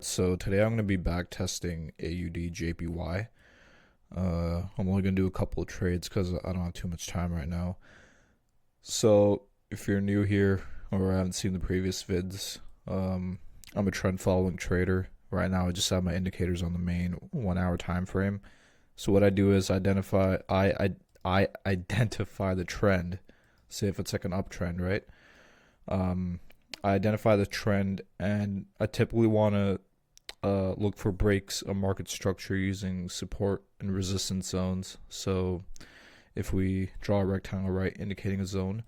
So today I'm going to be back testing AUDJPY. I'm only going to do a couple of trades because I don't have too much time right now. So if you're new here or haven't seen the previous vids, I'm a trend following trader. Right now I just have my indicators on the main 1 hour time frame. So what I do is I identify the trend. Say if it's like an uptrend, right? I identify the trend and I typically want to look for breaks of market structure using support and resistance zones. So if we draw a rectangle right indicating a zone,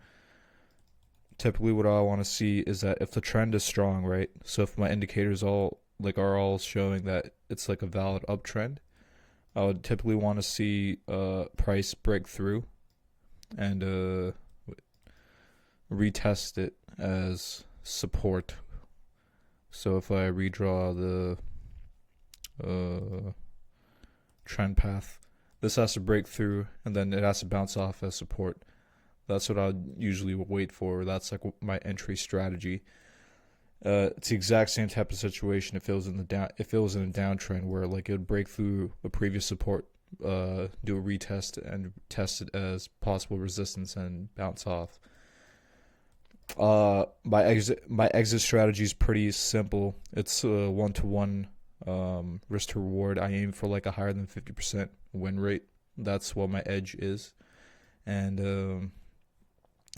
typically what I want to see is that if the trend is strong, right? So if my indicators are all showing that it's like a valid uptrend, I would typically want to see price break through and retest it as support. So if I redraw the trend path, this has to break through and then it has to bounce off as support. That's what I usually wait for. That's like my entry strategy. It's the exact same type of situation if it was in a downtrend where like it would break through a previous support, do a retest and test it as possible resistance and bounce off. My exit strategy is pretty simple. It's 1-to-1 risk to reward. I aim for like a higher than 50% win rate. That's what my edge is, and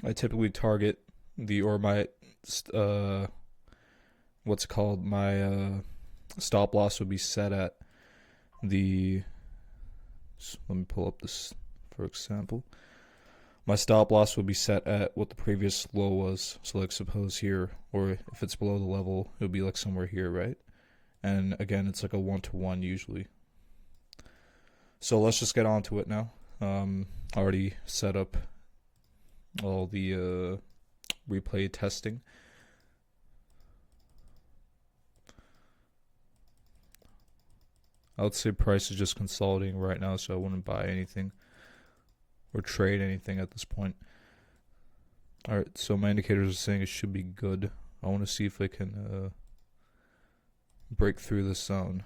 I typically target my what's called my stop loss would be set at the. Let me pull up this for example. My stop loss would be set at what the previous low was. So like suppose here, or if it's below the level, it would be like somewhere here, right? And again, it's like a 1-to-1 usually. So let's just get on to it now. Already set up all the replay testing. I would say price is just consolidating right now, so I wouldn't buy anything or trade anything at this point. Alright, so my indicators are saying it should be good. I want to see if I can break through this zone.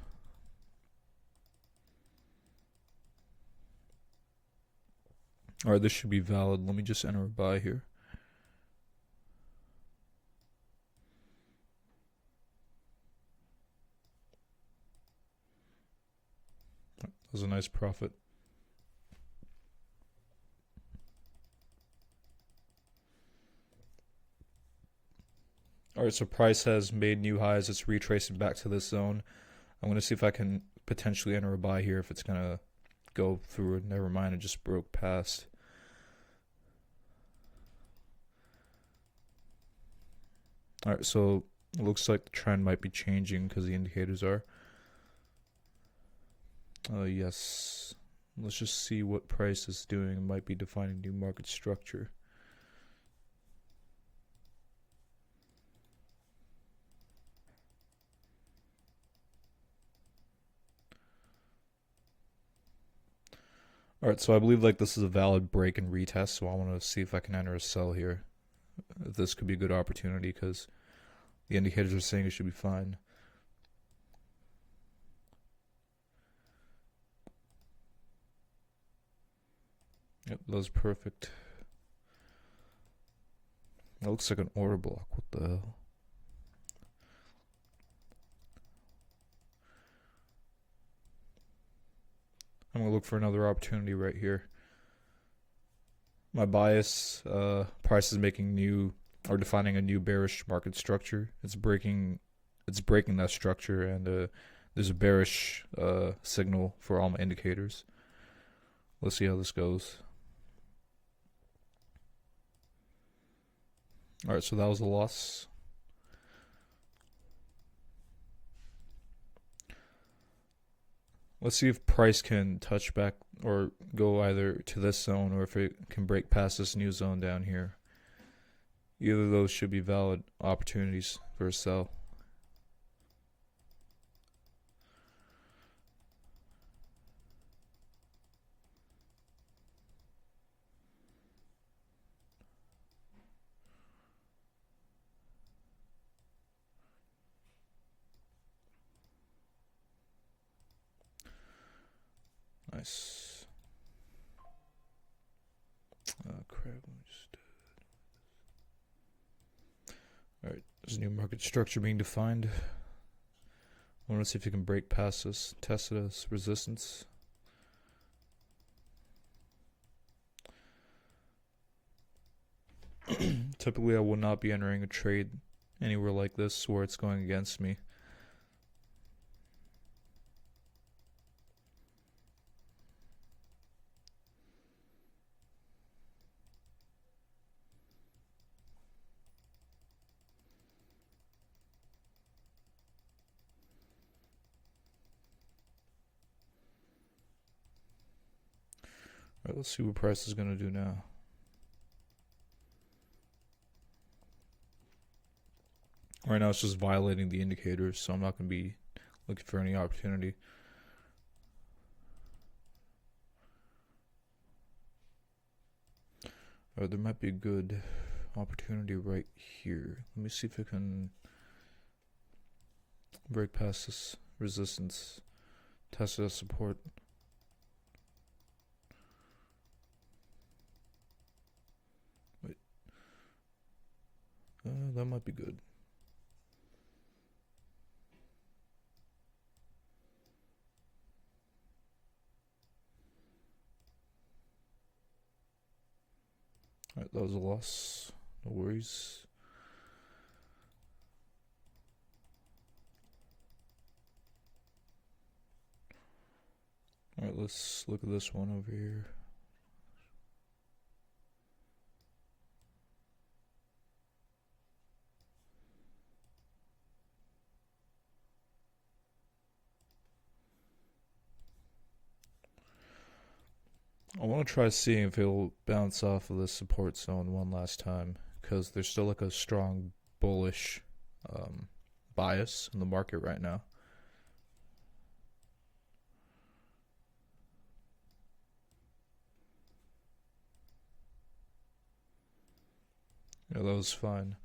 Alright, this should be valid. Let me just enter a buy here. That was a nice profit. Alright, so price has made new highs. It's retracing back to this zone. I'm going to see if I can potentially enter a buy here if it's going to go through it. Never mind, it just broke past. Alright, so it looks like the trend might be changing because the indicators are. Yes. Let's just see what price is doing. It might be defining new market structure. Alright, so I believe like this is a valid break and retest, so I want to see if I can enter a sell here. This could be a good opportunity because the indicators are saying it should be fine. Yep, that was perfect. That looks like an order block. What the hell? I'm going to look for another opportunity right here. My bias, price is making new or defining a new bearish market structure. It's breaking that structure, and there's a bearish signal for all my indicators. Let's see how this goes. Alright, so that was a loss. Let's see if price can touch back or go either to this zone or if it can break past this new zone down here. Either of those should be valid opportunities for a sell. Nice. Oh crap. Alright, there's a new market structure being defined. I want to see if you can break past this. Test it as resistance. Typically, I will not be entering a trade anywhere like this where it's going against me. Alright, let's see what price is going to do now. Right now it's just violating the indicators, so I'm not going to be looking for any opportunity. Alright, there might be a good opportunity right here. Let me see if I can break past this resistance, test it as support. Wait. That might be good. Alright, that was a loss. No worries. Alright, let's look at this one over here. I want to try seeing if it'll bounce off of the support zone one last time, because there's still like a strong bullish bias in the market right now. Yeah, that was fine.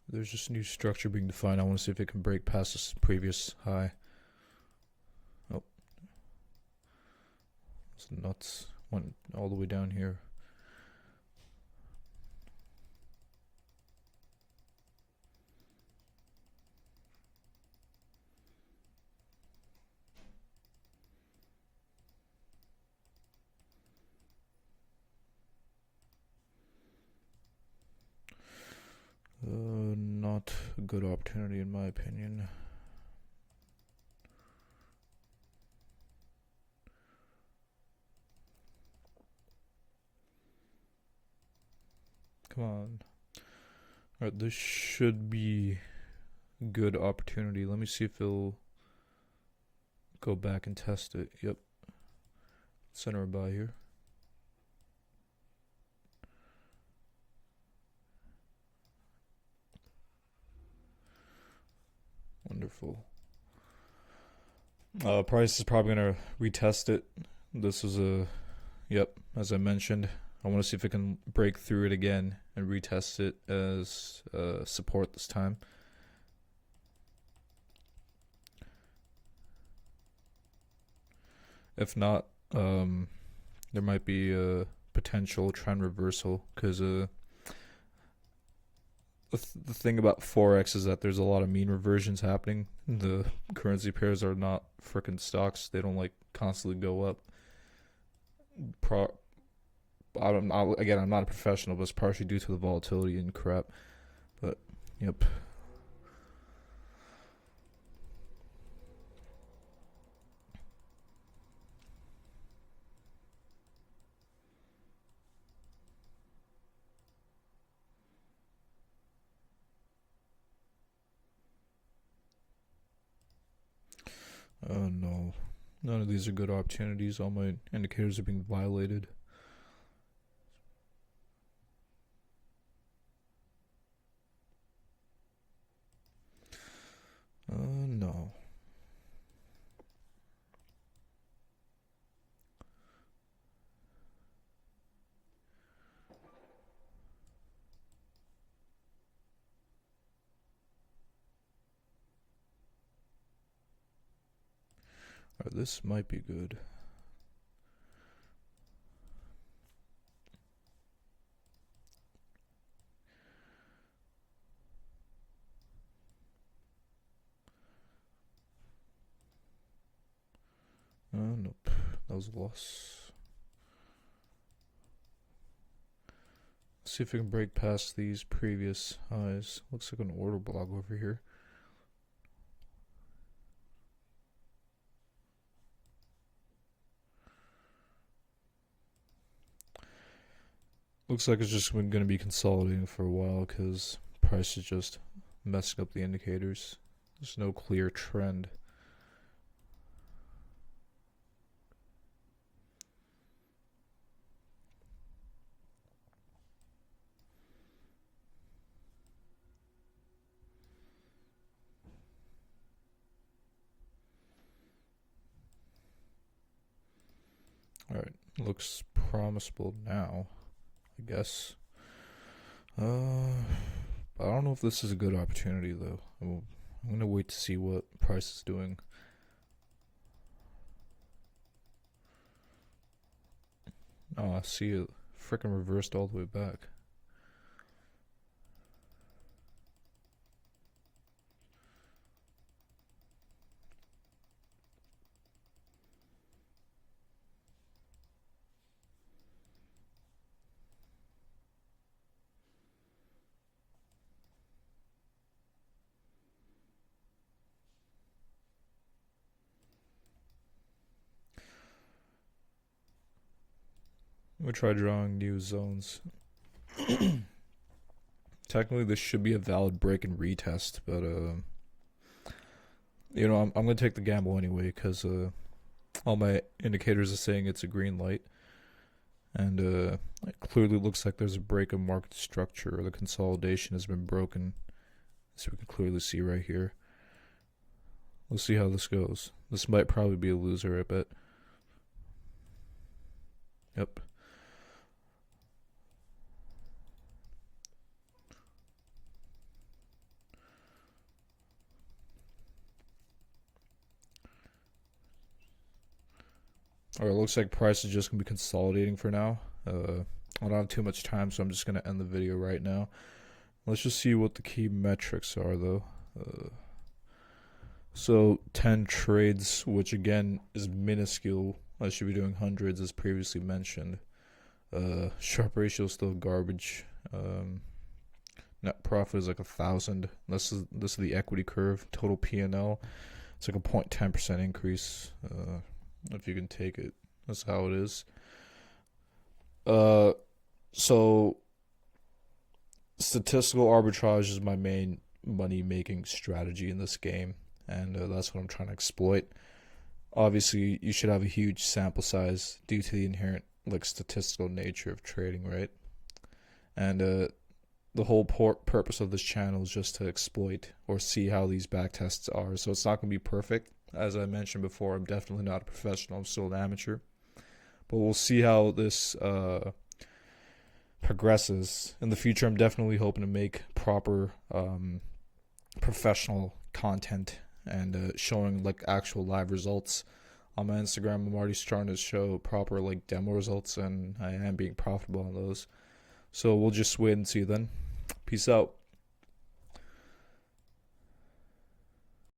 There's just new structure being defined. I want to see if it can break past this previous high. Oh. It's nuts. Went all the way down here. Not a good opportunity in my opinion. Come on. Alright, this should be a good opportunity. Let me see if it'll go back and test it. Yep. Center a buy here. Wonderful. Price is probably going to retest it. This is a, yep, as I mentioned. I want to see if it can break through it again and retest it as support this time. If not, there might be a potential trend reversal, because the thing about Forex is that there's a lot of mean reversions happening. The currency pairs are not frickin' stocks. They don't like constantly go up. I'm not a professional, but it's partially due to the volatility and crap. But, yep. Oh no. None of these are good opportunities. All my indicators are being violated. No. Alright, this might be good. Nope, that was a loss. Let's see if we can break past these previous highs. Looks like an order block over here. Looks like it's just going to be consolidating for a while because price is just messing up the indicators. There's no clear trend. Alright, looks promisable now, I guess. I don't know if this is a good opportunity though. I'm gonna wait to see what price is doing. Oh, I see it freaking reversed all the way back. I'm gonna try drawing new zones. Technically, this should be a valid break and retest, but you know, I'm gonna take the gamble anyway because all my indicators are saying it's a green light, and it clearly looks like there's a break in market structure, or the consolidation has been broken, as we can clearly see right here. We'll see how this goes. This might probably be a loser, I bet. Yep. Alright, looks like price is just going to be consolidating for now. I don't have too much time, so I'm just going to end the video right now. Let's just see what the key metrics are, though. So 10 trades, which again is minuscule. I should be doing hundreds, as previously mentioned. Sharp ratio is still garbage. Net profit is like 1,000. This is the equity curve. Total P&L, it's like a 0.10% increase. If you can take it, that's how it is. So statistical arbitrage is my main money making strategy in this game, and that's what I'm trying to exploit. Obviously, you should have a huge sample size due to the inherent like statistical nature of trading, right? And the whole purpose of this channel is just to exploit or see how these backtests are. So it's not going to be perfect. As I mentioned before, I'm definitely not a professional. I'm still an amateur. But we'll see how this progresses. In the future, I'm definitely hoping to make proper professional content and showing like actual live results. On my Instagram, I'm already starting to show proper like demo results, and I am being profitable on those. So we'll just wait and see then. Peace out.